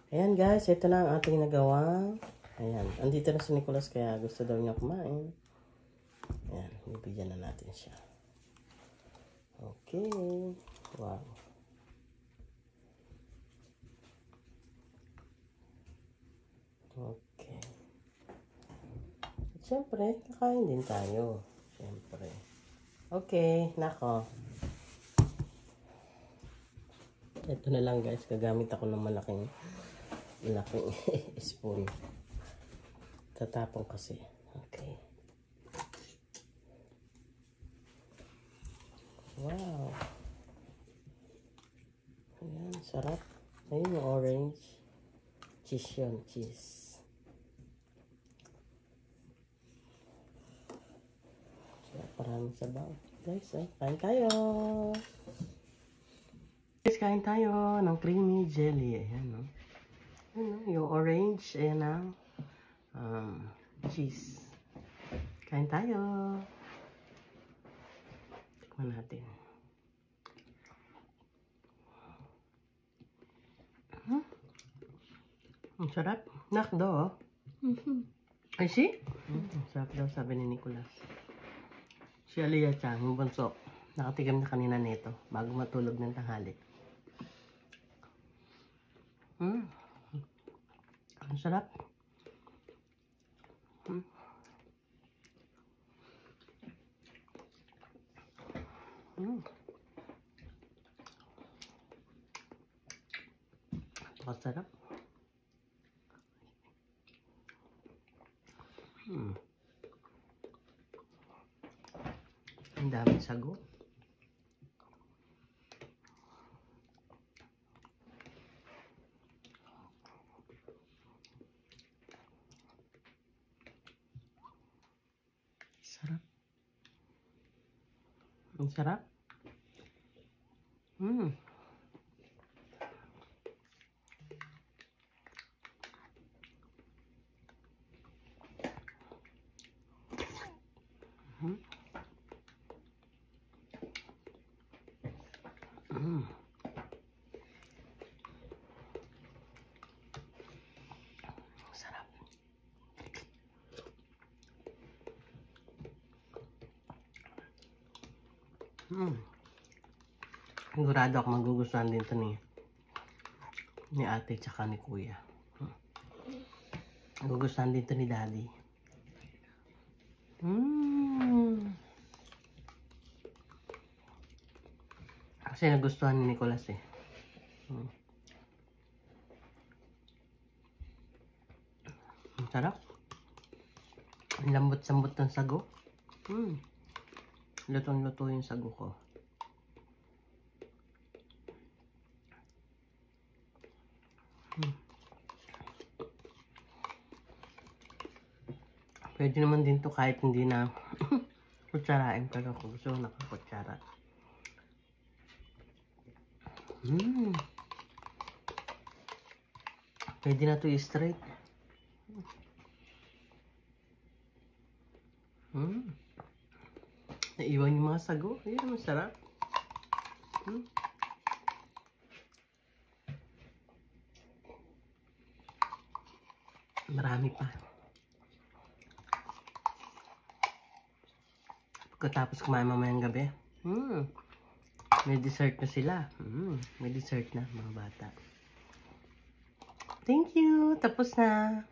Ayan guys, ito na ang ating nagawa. Ayan, andito na si Nicholas kaya gusto daw niya kumain. Ayan, bibigyan na natin siya. Okay. Wow. Okay. At syempre, kakain din tayo. Syempre. Okay, nako. Ito na lang guys, gagamit ako ng malaking spoon. Tatapong kasi. Okay. Wow. Ayan, sarap. Ayun yung orange. Cheese yun, cheese. Maraming sabaw. Guys, kain tayo. Guys, kain tayo ng creamy jelly. Ayan, no? Ayan, no? Yung orange. Ayan ang cheese. Kain tayo. Tikman natin. Ang sarap. Nakdo, oh. Ay, see? Sarap daw, sabi ni Nicholas. Si Aliyah Chan, yung bunso, nakatigam na kanina nito bago matulog ng tanghali. Ang sarap. Masarap. Ang dami sago. Sarap. Ang sarap. Sarap. Sigurado ako magugustuhan din ito ni ate tsaka ni kuya. Magugustuhan din ito ni daddy. Kasi nagustuhan ni Nicholas eh. Ang sarap. Ang lambot-sambot ng sago. Lutong-luto yung sago ko. Pwede naman din to kahit hindi na kutsarain, pero kung gusto ko nakakutsara. Pwede na to i-straight. Naiwan yung mga sago. Ayan, masarap. Marami pa. Pagkatapos kumain mamayang gabi, may dessert na sila. May dessert na mga bata. Thank you. Tapos na.